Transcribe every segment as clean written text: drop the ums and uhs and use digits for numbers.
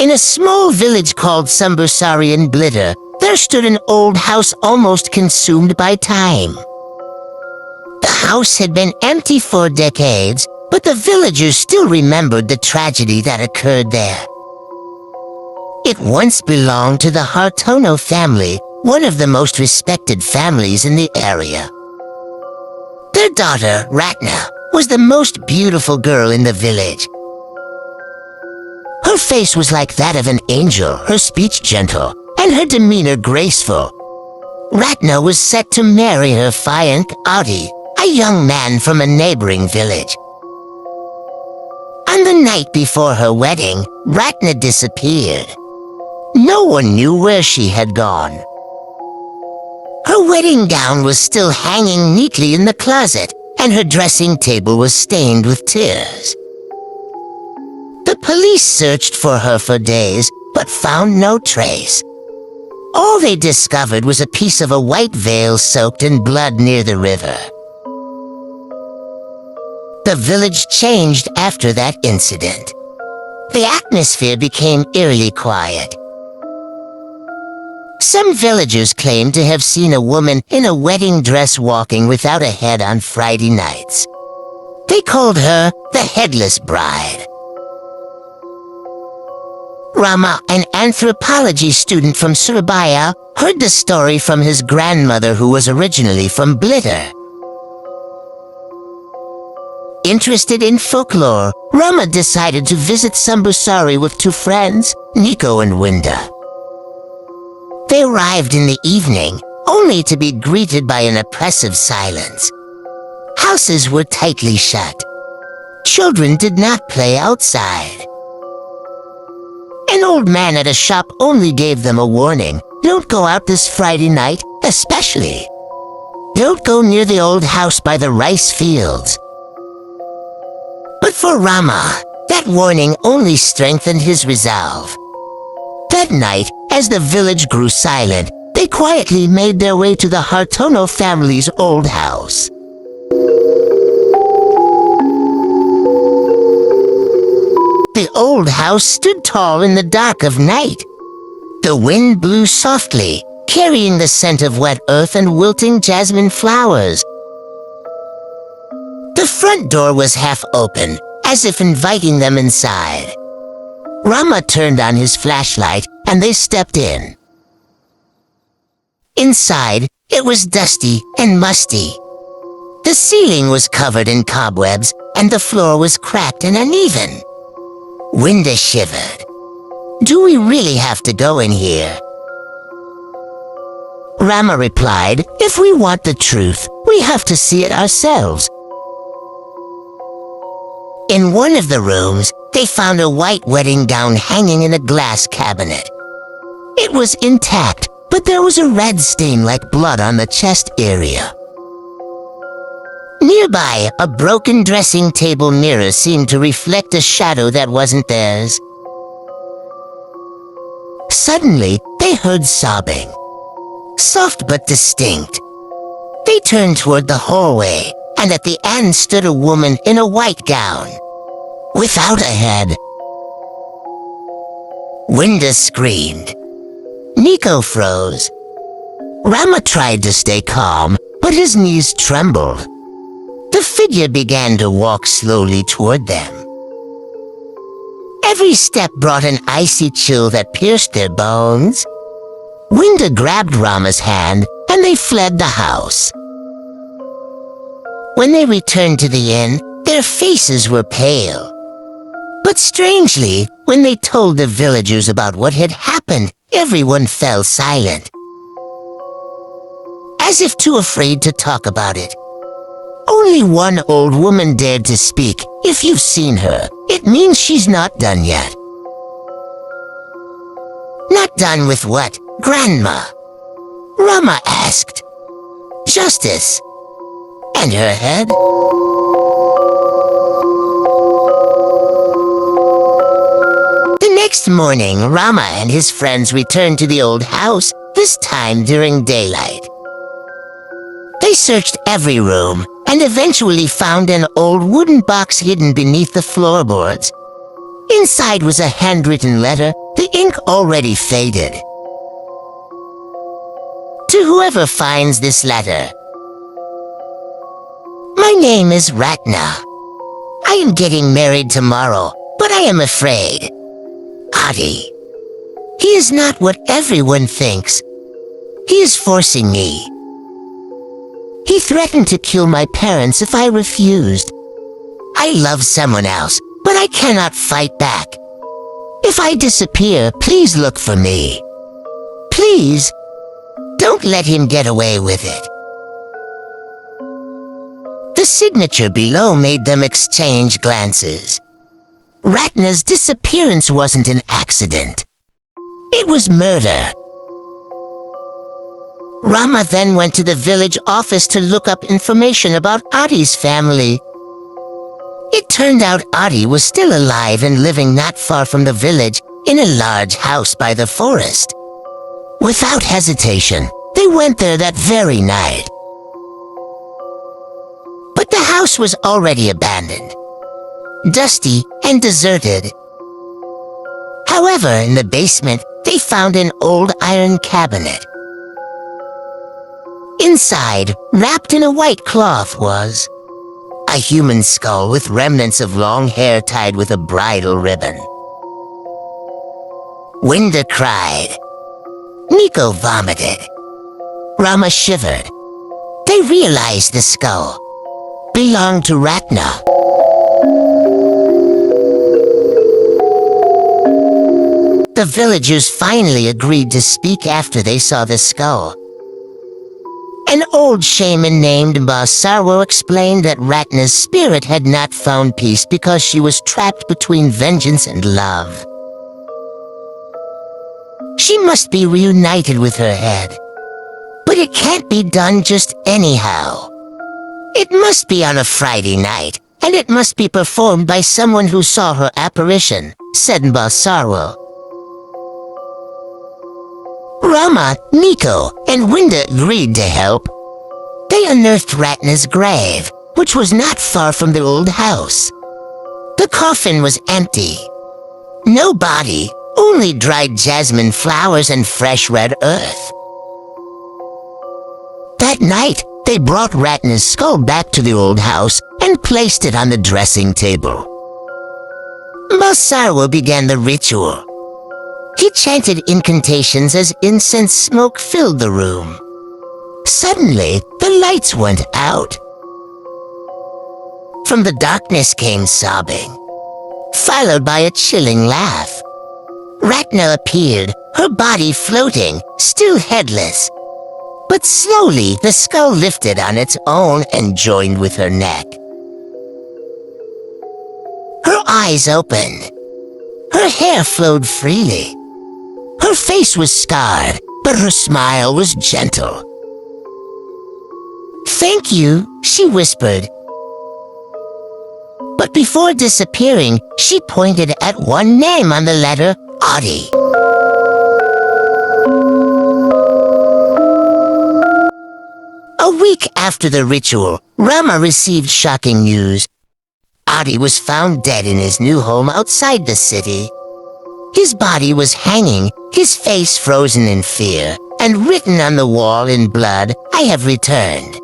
In a small village called Sumbusari in Blitar, there stood an old house almost consumed by time. The house had been empty for decades, but the villagers still remembered the tragedy that occurred there. It once belonged to the Hartono family, one of the most respected families in the area. Their daughter, Ratna, was the most beautiful girl in the village. Her face was like that of an angel, her speech gentle, and her demeanor graceful. Ratna was set to marry her fiancé, Adi, a young man from a neighboring village. On the night before her wedding, Ratna disappeared. No one knew where she had gone. Her wedding gown was still hanging neatly in the closet, and her dressing table was stained with tears. The police searched for her for days, but found no trace. All they discovered was a piece of a white veil soaked in blood near the river. The village changed after that incident. The atmosphere became eerily quiet. Some villagers claimed to have seen a woman in a wedding dress walking without a head on Friday nights. They called her the Headless Bride. Rama, an anthropology student from Surabaya, heard the story from his grandmother who was originally from Blitar. Interested in folklore, Rama decided to visit Sumbusari with two friends, Nico and Winda. They arrived in the evening, only to be greeted by an oppressive silence. Houses were tightly shut. Children did not play outside. An old man at a shop only gave them a warning. Don't go out this Friday night, especially. Don't go near the old house by the rice fields. But for Rama, that warning only strengthened his resolve. That night, as the village grew silent, they quietly made their way to the Hartono family's old house. The old house stood tall in the dark of night. The wind blew softly, carrying the scent of wet earth and wilting jasmine flowers. The front door was half open, as if inviting them inside. Rama turned on his flashlight, and they stepped in. Inside, it was dusty and musty. The ceiling was covered in cobwebs, and the floor was cracked and uneven. Winda shivered. Do we really have to go in here? Rama replied, if we want the truth, we have to see it ourselves. In one of the rooms, they found a white wedding gown hanging in a glass cabinet. It was intact, but there was a red stain like blood on the chest area. Nearby, a broken dressing table mirror seemed to reflect a shadow that wasn't theirs. Suddenly, they heard sobbing. Soft but distinct. They turned toward the hallway, and at the end stood a woman in a white gown, without a head. Winda screamed. Nico froze. Rama tried to stay calm, but his knees trembled. The figure began to walk slowly toward them. Every step brought an icy chill that pierced their bones. Winda grabbed Rama's hand, and they fled the house. When they returned to the inn, their faces were pale. But strangely, when they told the villagers about what had happened, everyone fell silent, as if too afraid to talk about it. Only one old woman dared to speak. If you've seen her, it means she's not done yet. Not done with what, Grandma? Rama asked. Justice. And her head? The next morning, Rama and his friends returned to the old house, this time during daylight. They searched every room, and eventually found an old wooden box hidden beneath the floorboards. Inside was a handwritten letter. The the ink already faded. To whoever finds this letter, my name is Ratna. I am getting married tomorrow, but I am afraid. Adi. He is not what everyone thinks. He is forcing me. He threatened to kill my parents if I refused. I love someone else, but I cannot fight back. If I disappear, please look for me. Please, don't let him get away with it. The signature below made them exchange glances. Ratna's disappearance wasn't an accident. It was murder. Rama then went to the village office to look up information about Adi's family. It turned out Adi was still alive and living not far from the village in a large house by the forest. Without hesitation, they went there that very night. But the house was already abandoned, dusty and deserted. However, in the basement, they found an old iron cabinet. Inside, wrapped in a white cloth, was a human skull with remnants of long hair tied with a bridal ribbon. Winda cried. Nico vomited. Rama shivered. They realized the skull belonged to Ratna. The villagers finally agreed to speak after they saw the skull. An old shaman named Basarwo explained that Ratna's spirit had not found peace because she was trapped between vengeance and love. She must be reunited with her head. But it can't be done just anyhow. It must be on a Friday night, and it must be performed by someone who saw her apparition, said Basarwo. Rama, Nico, and Winda agreed to help. They unearthed Ratna's grave, which was not far from the old house. The coffin was empty. No body, only dried jasmine flowers and fresh red earth. That night, they brought Ratna's skull back to the old house and placed it on the dressing table. Basarwo began the ritual. He chanted incantations as incense smoke filled the room. Suddenly, the lights went out. From the darkness came sobbing, followed by a chilling laugh. Ratna appeared, her body floating, still headless. But slowly, the skull lifted on its own and joined with her neck. Her eyes opened. Her hair flowed freely. Her face was scarred, but her smile was gentle. "Thank you," she whispered. But before disappearing, she pointed at one name on the letter, Adi. A week after the ritual, Rama received shocking news. Adi was found dead in his new home outside the city. His body was hanging, his face frozen in fear, and written on the wall in blood, "I have returned."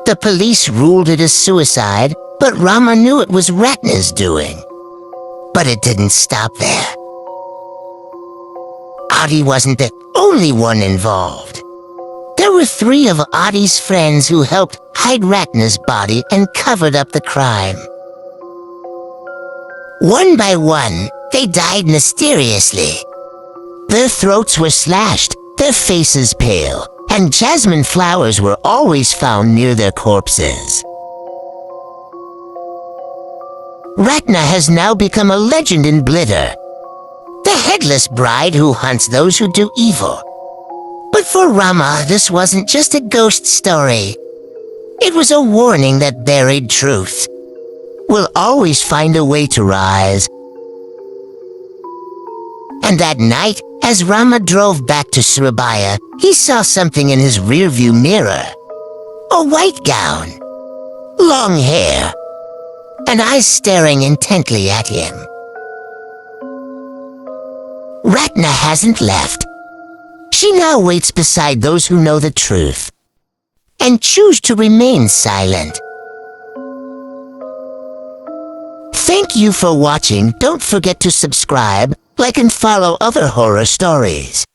The police ruled it a suicide, but Rama knew it was Ratna's doing. But it didn't stop there. Adi wasn't the only one involved. There were 3 of Adi's friends who helped hide Ratna's body and covered up the crime. One by one, they died mysteriously. Their throats were slashed, their faces pale, and jasmine flowers were always found near their corpses. Ratna has now become a legend in Blitar, the headless bride who hunts those who do evil. But for Rama, this wasn't just a ghost story. It was a warning that buried truth will always find a way to rise. And that night, as Rama drove back to Surabaya, he saw something in his rearview mirror. A white gown, long hair, and eyes staring intently at him. Ratna hasn't left. She now waits beside those who know the truth and choose to remain silent. Thank you for watching. Don't forget to subscribe, like and follow other horror stories.